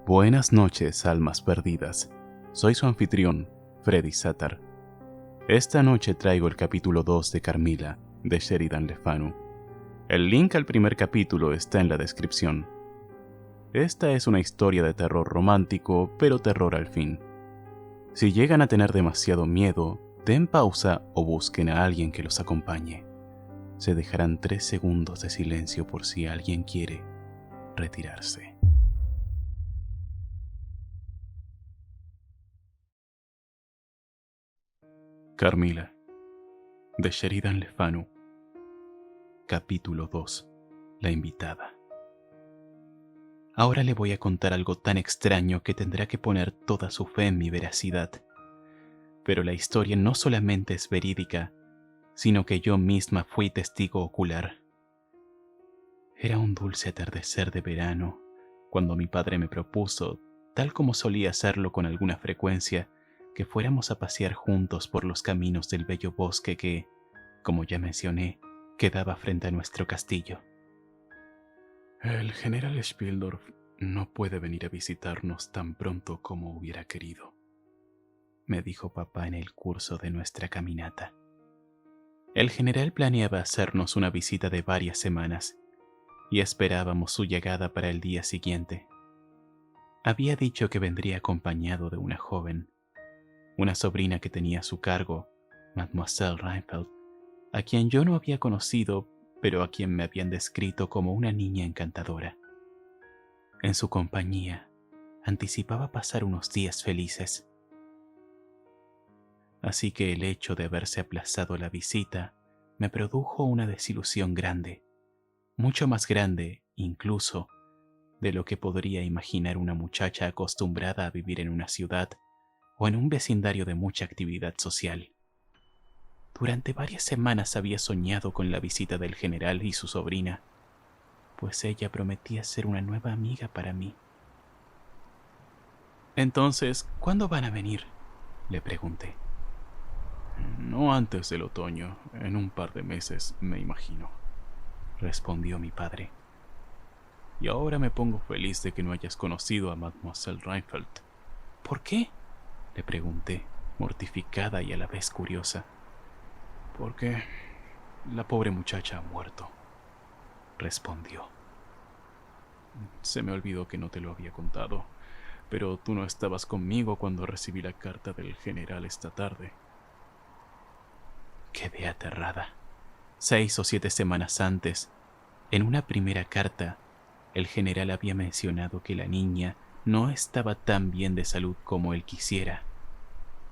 Buenas noches, almas perdidas. Soy su anfitrión, Freddy Satar. Esta noche traigo el capítulo 2 de Carmilla, de Sheridan Le Fanu. El link al primer capítulo está en la descripción. Esta es una historia de terror romántico, pero terror al fin. Si llegan a tener demasiado miedo, den pausa o busquen a alguien que los acompañe. Se dejarán 3 segundos de silencio por si alguien quiere retirarse. Carmilla, de Sheridan Le Fanu. Capítulo 2. La invitada. Ahora le voy a contar algo tan extraño que tendrá que poner toda su fe en mi veracidad. Pero la historia no solamente es verídica, sino que yo misma fui testigo ocular. Era un dulce atardecer de verano, cuando mi padre me propuso, tal como solía hacerlo con alguna frecuencia, que fuéramos a pasear juntos por los caminos del bello bosque que, como ya mencioné, quedaba frente a nuestro castillo. El general Spieldorf no puede venir a visitarnos tan pronto como hubiera querido, me dijo papá en el curso de nuestra caminata. El general planeaba hacernos una visita de varias semanas y esperábamos su llegada para el día siguiente. Había dicho que vendría acompañado de una joven, una sobrina que tenía a su cargo, Mademoiselle Reinfeldt, a quien yo no había conocido, pero a quien me habían descrito como una niña encantadora. En su compañía, anticipaba pasar unos días felices. Así que el hecho de haberse aplazado la visita me produjo una desilusión grande, mucho más grande, incluso, de lo que podría imaginar una muchacha acostumbrada a vivir en una ciudad o en un vecindario de mucha actividad social. Durante varias semanas había soñado con la visita del general y su sobrina, pues ella prometía ser una nueva amiga para mí. Entonces, ¿cuándo van a venir?, le pregunté. No antes del otoño, en un par de meses, me imagino, respondió mi padre. Y ahora me pongo feliz de que no hayas conocido a Mademoiselle Reinfeldt. ¿Por qué?, le pregunté, mortificada y a la vez curiosa. Porque la pobre muchacha ha muerto, respondió. Se me olvidó que no te lo había contado, pero tú no estabas conmigo cuando recibí la carta del general esta tarde. Quedé aterrada. 6 o 7 semanas antes, en una primera carta, el general había mencionado que la niña no estaba tan bien de salud como él quisiera,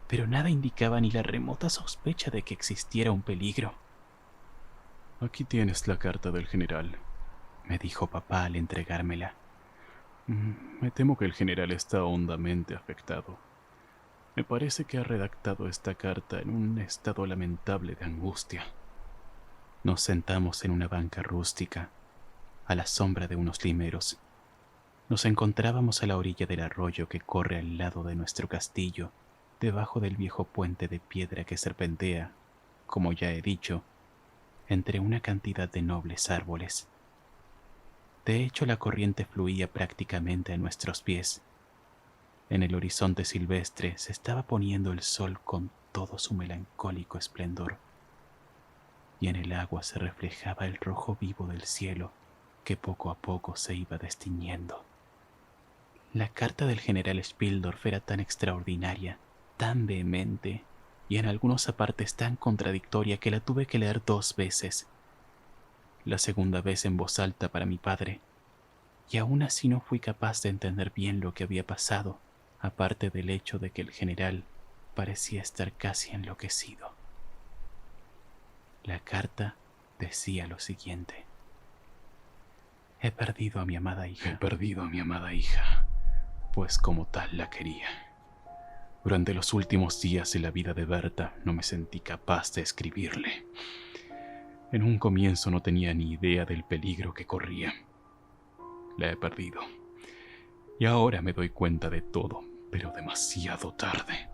pero nada indicaba ni la remota sospecha de que existiera un peligro. Aquí tienes la carta del general, me dijo papá al entregármela. Me temo que el general está hondamente afectado. Me parece que ha redactado esta carta en un estado lamentable de angustia. Nos sentamos en una banca rústica, a la sombra de unos limeros. Nos encontrábamos a la orilla del arroyo que corre al lado de nuestro castillo, debajo del viejo puente de piedra que serpentea, como ya he dicho, entre una cantidad de nobles árboles. De hecho, la corriente fluía prácticamente a nuestros pies. En el horizonte silvestre se estaba poniendo el sol con todo su melancólico esplendor, y en el agua se reflejaba el rojo vivo del cielo que poco a poco se iba destiñendo. La carta del general Spieldorf era tan extraordinaria, tan vehemente, y en algunos apartes tan contradictoria que la tuve que leer 2 veces. La segunda vez en voz alta para mi padre, y aún así no fui capaz de entender bien lo que había pasado, aparte del hecho de que el general parecía estar casi enloquecido. La carta decía lo siguiente: He perdido a mi amada hija, pues como tal la quería. Durante los últimos días de la vida de Berta no me sentí capaz de escribirle. En un comienzo no tenía ni idea del peligro que corría. La he perdido. Y ahora me doy cuenta de todo, pero demasiado tarde.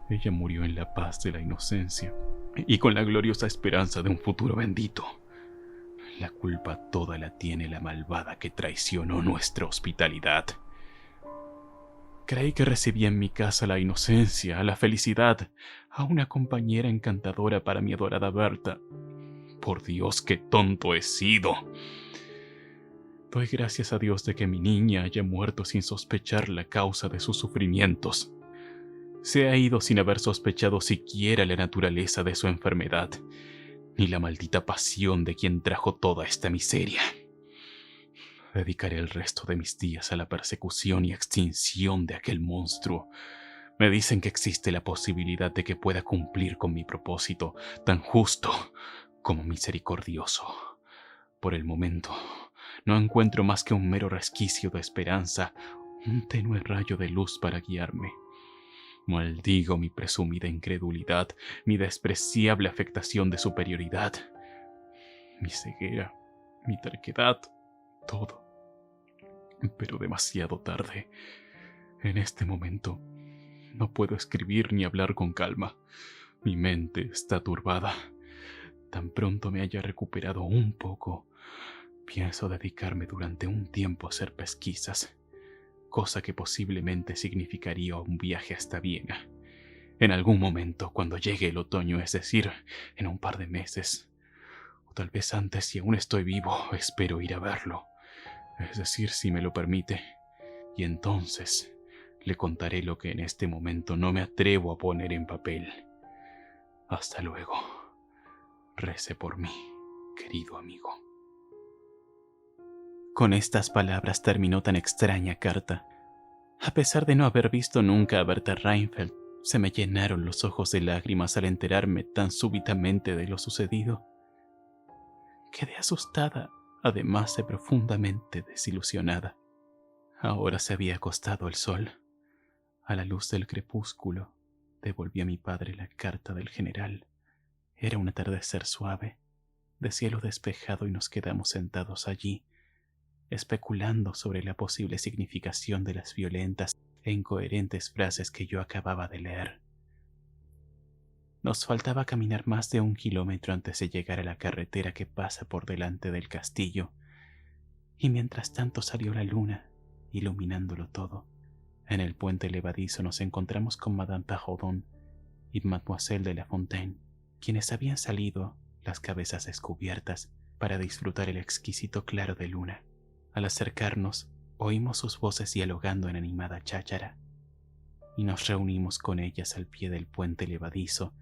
Ella murió en la paz de la inocencia y con la gloriosa esperanza de un futuro bendito. La culpa toda la tiene la malvada que traicionó nuestra hospitalidad. Creí que recibía en mi casa la inocencia, la felicidad, a una compañera encantadora para mi adorada Berta. Por Dios, qué tonto he sido. Doy gracias a Dios de que mi niña haya muerto sin sospechar la causa de sus sufrimientos. Se ha ido sin haber sospechado siquiera la naturaleza de su enfermedad, ni la maldita pasión de quien trajo toda esta miseria. Dedicaré el resto de mis días a la persecución y extinción de aquel monstruo. Me dicen que existe la posibilidad de que pueda cumplir con mi propósito, tan justo como misericordioso. Por el momento, no encuentro más que un mero resquicio de esperanza, un tenue rayo de luz para guiarme. Maldigo mi presumida incredulidad, mi despreciable afectación de superioridad, mi ceguera, mi terquedad, todo. Pero demasiado tarde. En este momento, no puedo escribir ni hablar con calma. Mi mente está turbada. Tan pronto me haya recuperado un poco, pienso dedicarme durante un tiempo a hacer pesquisas, cosa que posiblemente significaría un viaje hasta Viena. En algún momento, cuando llegue el otoño, es decir, en un par de meses, o tal vez antes si aún estoy vivo, espero ir a verlo, es decir, si me lo permite, y entonces le contaré lo que en este momento no me atrevo a poner en papel. Hasta luego. Rece por mí, querido amigo. Con estas palabras terminó tan extraña carta. A pesar de no haber visto nunca a Berta Reinfeldt, se me llenaron los ojos de lágrimas al enterarme tan súbitamente de lo sucedido. Quedé asustada, además de profundamente desilusionada. Ahora se había acostado el sol. A la luz del crepúsculo, devolví a mi padre la carta del general. Era un atardecer suave, de cielo despejado, y nos quedamos sentados allí, especulando sobre la posible significación de las violentas e incoherentes frases que yo acababa de leer. Nos faltaba caminar más de 1 kilómetro antes de llegar a la carretera que pasa por delante del castillo, y mientras tanto salió la luna, iluminándolo todo. En el puente levadizo nos encontramos con Madame Perrodon y Mademoiselle de la Fontaine, quienes habían salido, las cabezas descubiertas, para disfrutar el exquisito claro de luna. Al acercarnos, oímos sus voces dialogando en animada cháchara, y nos reunimos con ellas al pie del puente levadizo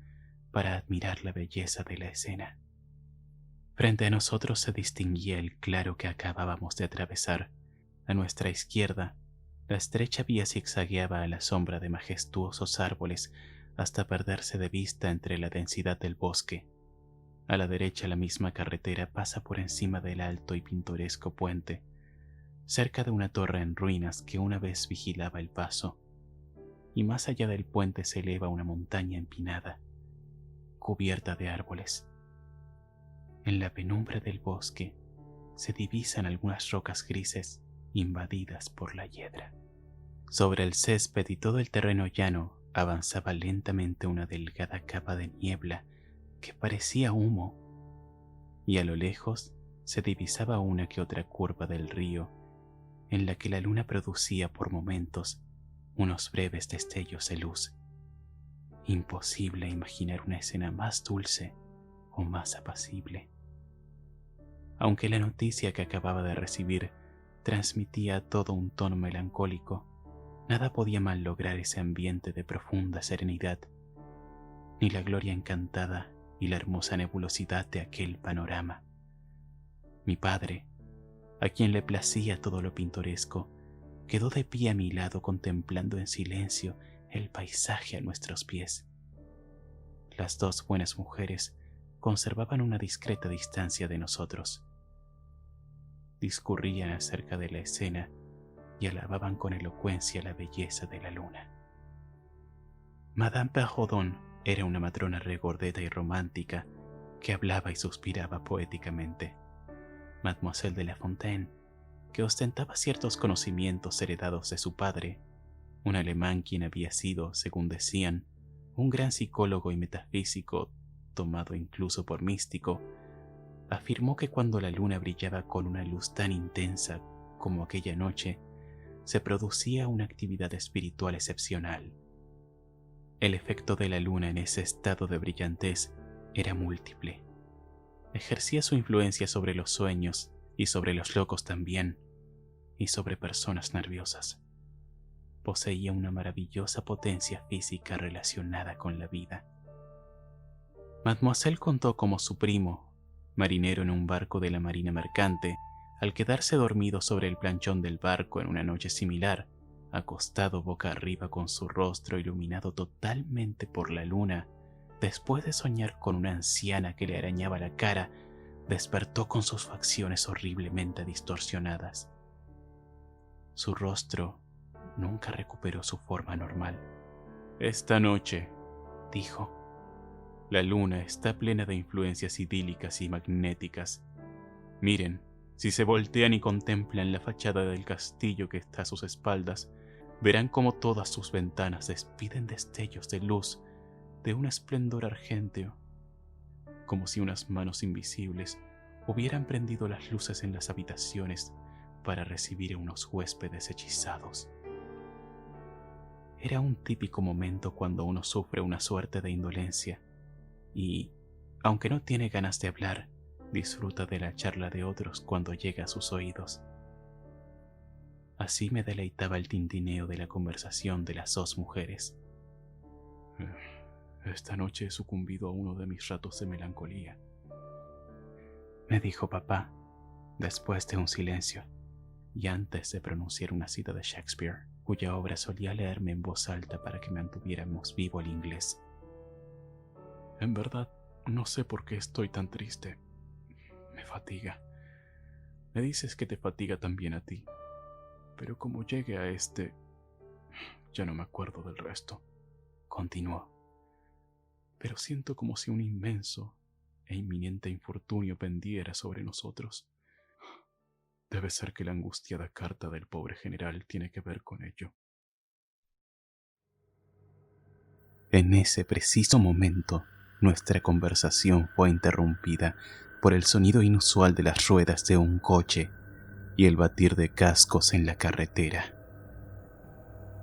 para admirar la belleza de la escena. Frente a nosotros se distinguía el claro que acabábamos de atravesar. A nuestra izquierda, la estrecha vía zigzagueaba a la sombra de majestuosos árboles hasta perderse de vista entre la densidad del bosque. A la derecha, la misma carretera pasa por encima del alto y pintoresco puente, cerca de una torre en ruinas que una vez vigilaba el paso, y más allá del puente se eleva una montaña empinada, cubierta de árboles. En la penumbra del bosque se divisan algunas rocas grises invadidas por la hiedra. Sobre el césped y todo el terreno llano avanzaba lentamente una delgada capa de niebla que parecía humo, y a lo lejos se divisaba una que otra curva del río en la que la luna producía por momentos unos breves destellos de luz. Imposible imaginar una escena más dulce o más apacible. Aunque la noticia que acababa de recibir transmitía todo un tono melancólico, nada podía mal lograr ese ambiente de profunda serenidad, ni la gloria encantada y la hermosa nebulosidad de aquel panorama. Mi padre, a quien le placía todo lo pintoresco, quedó de pie a mi lado contemplando en silencio el paisaje a nuestros pies. Las dos buenas mujeres conservaban una discreta distancia de nosotros. Discurrían acerca de la escena y alababan con elocuencia la belleza de la luna. Madame Perrodon era una matrona regordeta y romántica que hablaba y suspiraba poéticamente. Mademoiselle de la Fontaine, que ostentaba ciertos conocimientos heredados de su padre, un alemán quien había sido, según decían, un gran psicólogo y metafísico, tomado incluso por místico, afirmó que cuando la luna brillaba con una luz tan intensa como aquella noche, se producía una actividad espiritual excepcional. El efecto de la luna en ese estado de brillantez era múltiple. Ejercía su influencia sobre los sueños y sobre los locos también, y sobre personas nerviosas. Poseía una maravillosa potencia física relacionada con la vida. Mademoiselle contó cómo su primo, marinero en un barco de la marina mercante, al quedarse dormido sobre el planchón del barco en una noche similar, acostado boca arriba con su rostro iluminado totalmente por la luna, después de soñar con una anciana que le arañaba la cara, despertó con sus facciones horriblemente distorsionadas. Su rostro nunca recuperó su forma normal. «Esta noche», dijo, «la luna está plena de influencias idílicas y magnéticas. Miren, si se voltean y contemplan la fachada del castillo que está a sus espaldas, verán cómo todas sus ventanas despiden destellos de luz de un esplendor argénteo, como si unas manos invisibles hubieran prendido las luces en las habitaciones para recibir a unos huéspedes hechizados». Era un típico momento cuando uno sufre una suerte de indolencia y, aunque no tiene ganas de hablar, disfruta de la charla de otros cuando llega a sus oídos. Así me deleitaba el tintineo de la conversación de las dos mujeres. «Esta noche he sucumbido a uno de mis ratos de melancolía», me dijo papá, después de un silencio, y antes de pronunciar una cita de Shakespeare, cuya obra solía leerme en voz alta para que mantuviéramos vivo el inglés. «En verdad, no sé por qué estoy tan triste. Me fatiga. Me dices que te fatiga también a ti. Pero como llegue a ya no me acuerdo del resto», continuó. «Pero siento como si un inmenso e inminente infortunio pendiera sobre nosotros. Debe ser que la angustiada carta del pobre general tiene que ver con ello». En ese preciso momento, nuestra conversación fue interrumpida por el sonido inusual de las ruedas de un coche y el batir de cascos en la carretera.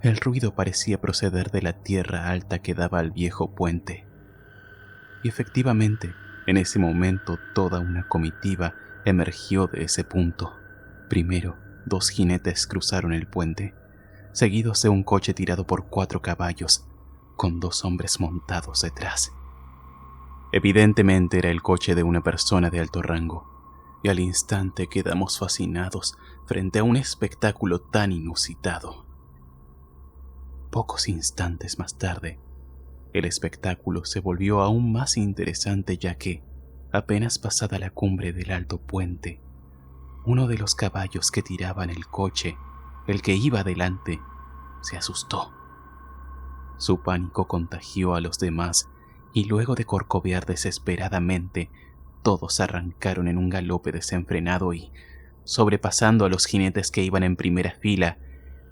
El ruido parecía proceder de la tierra alta que daba al viejo puente. Y efectivamente, en ese momento toda una comitiva emergió de ese punto. Primero, 2 jinetes cruzaron el puente, seguidos de un coche tirado por 4 caballos, con 2 hombres montados detrás. Evidentemente era el coche de una persona de alto rango, y al instante quedamos fascinados frente a un espectáculo tan inusitado. Pocos instantes más tarde, el espectáculo se volvió aún más interesante, ya que, apenas pasada la cumbre del alto puente, uno de los caballos que tiraban el coche, el que iba adelante, se asustó. Su pánico contagió a los demás y luego de corcovear desesperadamente, todos arrancaron en un galope desenfrenado y, sobrepasando a los jinetes que iban en primera fila,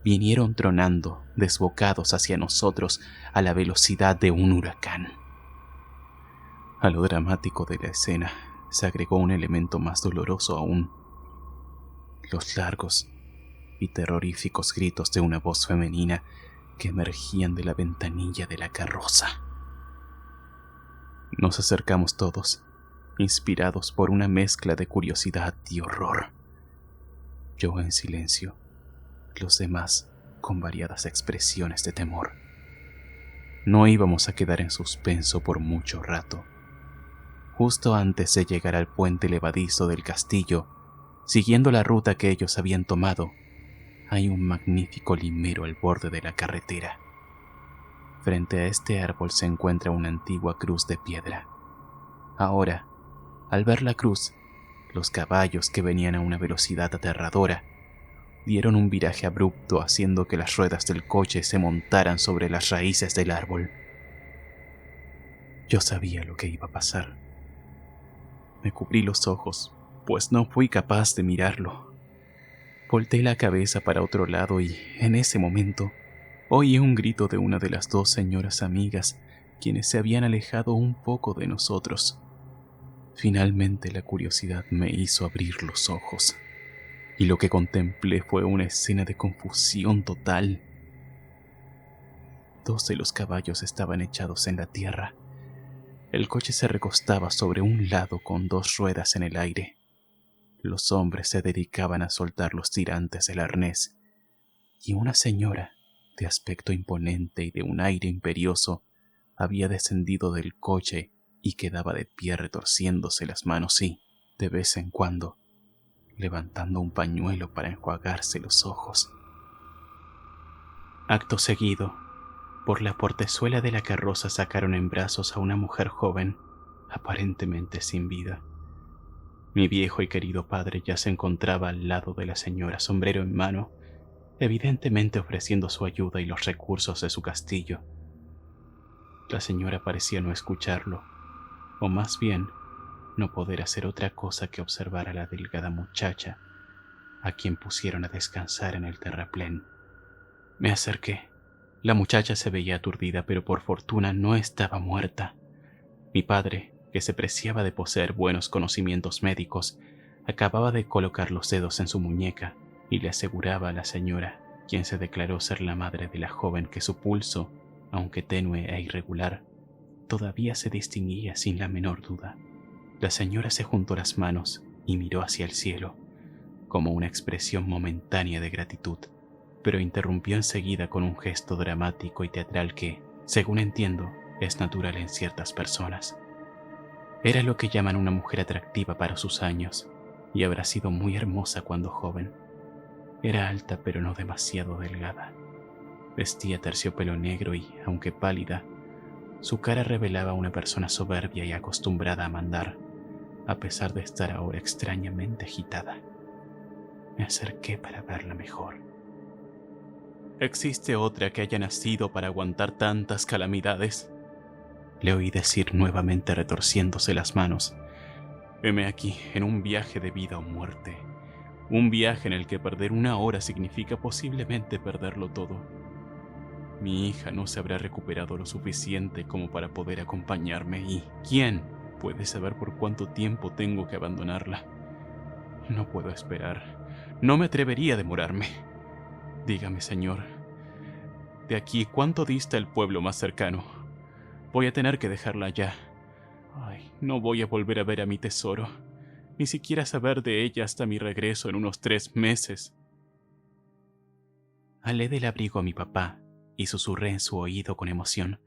vinieron tronando, desbocados hacia nosotros a la velocidad de un huracán. A lo dramático de la escena se agregó un elemento más doloroso aún: los largos y terroríficos gritos de una voz femenina que emergían de la ventanilla de la carroza. Nos acercamos todos, inspirados por una mezcla de curiosidad y horror. Yo en silencio, los demás con variadas expresiones de temor. No íbamos a quedar en suspenso por mucho rato. Justo antes de llegar al puente levadizo del castillo, siguiendo la ruta que ellos habían tomado, hay un magnífico limero al borde de la carretera. Frente a este árbol se encuentra una antigua cruz de piedra. Ahora, al ver la cruz, los caballos, que venían a una velocidad aterradora, dieron un viraje abrupto, haciendo que las ruedas del coche se montaran sobre las raíces del árbol. Yo sabía lo que iba a pasar. Me cubrí los ojos, pues no fui capaz de mirarlo. Volté la cabeza para otro lado y, en ese momento, oí un grito de una de las 2 señoras amigas, quienes se habían alejado un poco de nosotros. Finalmente la curiosidad me hizo abrir los ojos. y lo que contemplé fue una escena de confusión total. 2 de los caballos estaban echados en la tierra. El coche se recostaba sobre un lado con 2 ruedas en el aire. Los hombres se dedicaban a soltar los tirantes del arnés, y una señora, de aspecto imponente y de un aire imperioso, había descendido del coche y quedaba de pie retorciéndose las manos y, de vez en cuando, levantando un pañuelo para enjuagarse los ojos. Acto seguido, por la portezuela de la carroza sacaron en brazos a una mujer joven, aparentemente sin vida. Mi viejo y querido padre ya se encontraba al lado de la señora, sombrero en mano, evidentemente ofreciendo su ayuda y los recursos de su castillo. La señora parecía no escucharlo, o más bien, no poder hacer otra cosa que observar a la delgada muchacha, a quien pusieron a descansar en el terraplén. Me acerqué. La muchacha se veía aturdida, pero por fortuna no estaba muerta. Mi padre, que se preciaba de poseer buenos conocimientos médicos, acababa de colocar los dedos en su muñeca y le aseguraba a la señora, quien se declaró ser la madre de la joven, que su pulso, aunque tenue e irregular, todavía se distinguía sin la menor duda. La señora se juntó las manos y miró hacia el cielo, como una expresión momentánea de gratitud, pero interrumpió enseguida con un gesto dramático y teatral que, según entiendo, es natural en ciertas personas. Era lo que llaman una mujer atractiva para sus años, y habrá sido muy hermosa cuando joven. Era alta pero no demasiado delgada. Vestía terciopelo negro y, aunque pálida, su cara revelaba una persona soberbia y acostumbrada a mandar, a pesar de estar ahora extrañamente agitada. Me acerqué para verla mejor. ¿Existe otra que haya nacido para aguantar tantas calamidades?, le oí decir nuevamente retorciéndose las manos. Heme aquí, en un viaje de vida o muerte. Un viaje en el que perder 1 hora significa posiblemente perderlo todo. Mi hija no se habrá recuperado lo suficiente como para poder acompañarme y ¿quién puede saber por cuánto tiempo tengo que abandonarla? No puedo esperar. No me atrevería a demorarme. Dígame, señor, de aquí, ¿cuánto dista el pueblo más cercano? Voy a tener que dejarla allá. Ay, no voy a volver a ver a mi tesoro, ni siquiera saber de ella hasta mi regreso en unos 3 meses. Alé del abrigo a mi papá y susurré en su oído con emoción.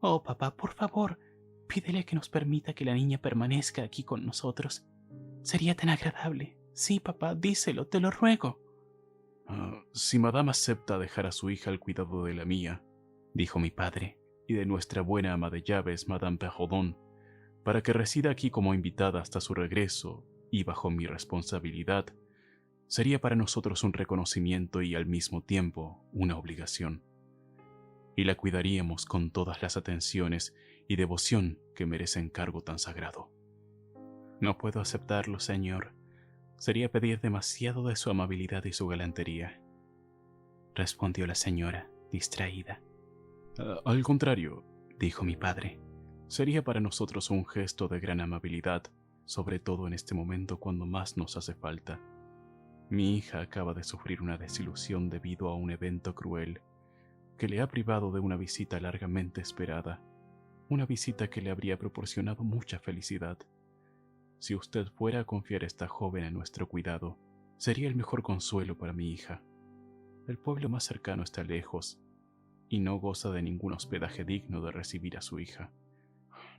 Oh, papá, por favor, pídele que nos permita que la niña permanezca aquí con nosotros. Sería tan agradable. Sí, papá, díselo, te lo ruego. Si madame acepta dejar a su hija al cuidado de la mía, dijo mi padre, y de nuestra buena ama de llaves, Madame Perrodon, para que resida aquí como invitada hasta su regreso y bajo mi responsabilidad, sería para nosotros un reconocimiento y al mismo tiempo una obligación. Y la cuidaríamos con todas las atenciones y devoción que merece encargo tan sagrado. No puedo aceptarlo, señor. Sería pedir demasiado de su amabilidad y su galantería, respondió la señora, distraída. Al contrario, dijo mi padre, sería para nosotros un gesto de gran amabilidad, sobre todo en este momento cuando más nos hace falta. Mi hija acaba de sufrir una desilusión debido a un evento cruel que le ha privado de una visita largamente esperada, una visita que le habría proporcionado mucha felicidad. Si usted fuera a confiar a esta joven a nuestro cuidado, sería el mejor consuelo para mi hija. El pueblo más cercano está lejos y no goza de ningún hospedaje digno de recibir a su hija.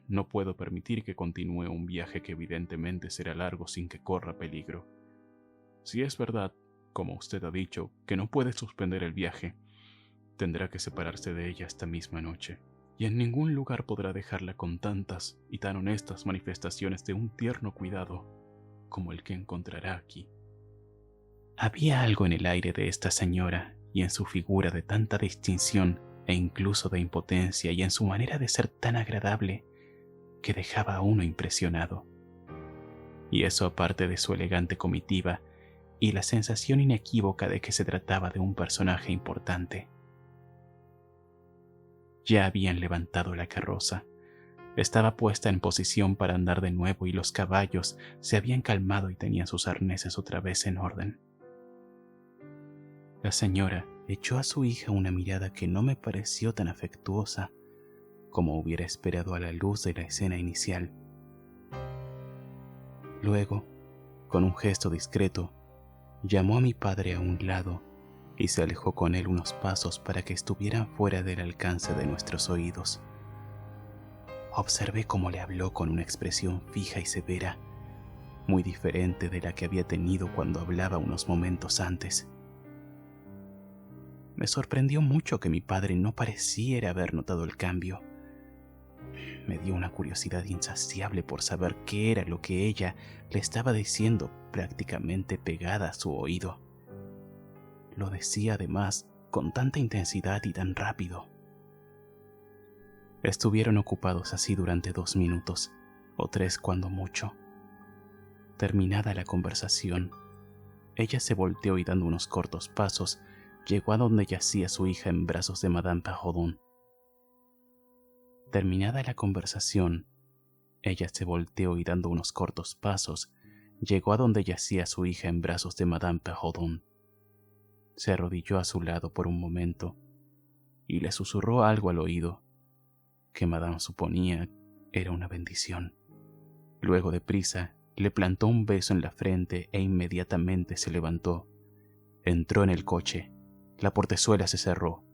No puedo permitir que continúe un viaje que evidentemente será largo sin que corra peligro. Si es verdad, como usted ha dicho, que no puede suspender el viaje, tendrá que separarse de ella esta misma noche, y en ningún lugar podrá dejarla con tantas y tan honestas manifestaciones de un tierno cuidado como el que encontrará aquí. Había algo en el aire de esta señora y en su figura de tanta distinción e incluso de impotencia y en su manera de ser tan agradable que dejaba a uno impresionado. Y eso aparte de su elegante comitiva y la sensación inequívoca de que se trataba de un personaje importante. Ya habían levantado la carroza. Estaba puesta en posición para andar de nuevo y los caballos se habían calmado y tenían sus arneses otra vez en orden. La señora echó a su hija una mirada que no me pareció tan afectuosa como hubiera esperado a la luz de la escena inicial. Luego, con un gesto discreto, llamó a mi padre a un lado y se alejó con él unos pasos para que estuvieran fuera del alcance de nuestros oídos. Observé cómo le habló con una expresión fija y severa, muy diferente de la que había tenido cuando hablaba unos momentos antes. Me sorprendió mucho que mi padre no pareciera haber notado el cambio. Me dio una curiosidad insaciable por saber qué era lo que ella le estaba diciendo prácticamente pegada a su oído. Lo decía además con tanta intensidad y tan rápido. Estuvieron ocupados así durante 2 minutos, o 3 cuando mucho. Terminada la conversación, ella se volteó y dando unos cortos pasos, llegó a donde yacía su hija en brazos de Madame Perrodon. Terminada la conversación, ella se volteó y dando unos cortos pasos, llegó a donde yacía su hija en brazos de Madame Perrodon. Se arrodilló a su lado por un momento y le susurró algo al oído, que Madame suponía era una bendición. Luego deprisa le plantó un beso en la frente e inmediatamente se levantó. Entró en el coche, la portezuela se cerró.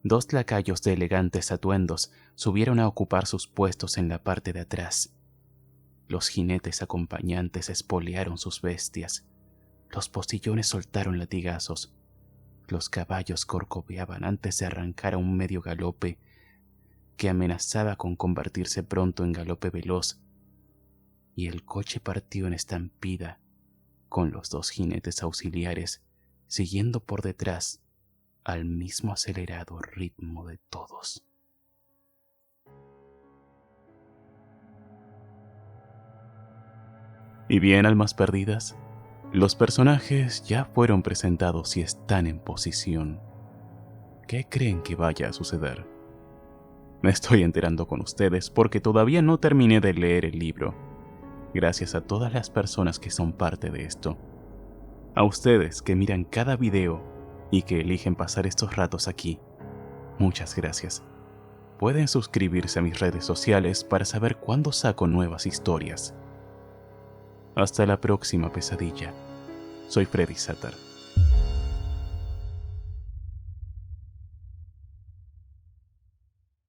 2 lacayos de elegantes atuendos subieron a ocupar sus puestos en la parte de atrás. Los jinetes acompañantes espolearon sus bestias. Los postillones soltaron latigazos. Los caballos corcoveaban antes de arrancar a un medio galope que amenazaba con convertirse pronto en galope veloz, y el coche partió en estampida, con los 2 jinetes auxiliares siguiendo por detrás al mismo acelerado ritmo de todos. Y bien, almas perdidas, los personajes ya fueron presentados y están en posición. ¿Qué creen que vaya a suceder? Me estoy enterando con ustedes porque todavía no terminé de leer el libro. Gracias a todas las personas que son parte de esto. A ustedes que miran cada video y que eligen pasar estos ratos aquí. Muchas gracias. Pueden suscribirse a mis redes sociales para saber cuándo saco nuevas historias. Hasta la próxima pesadilla. Soy Freddy Satar.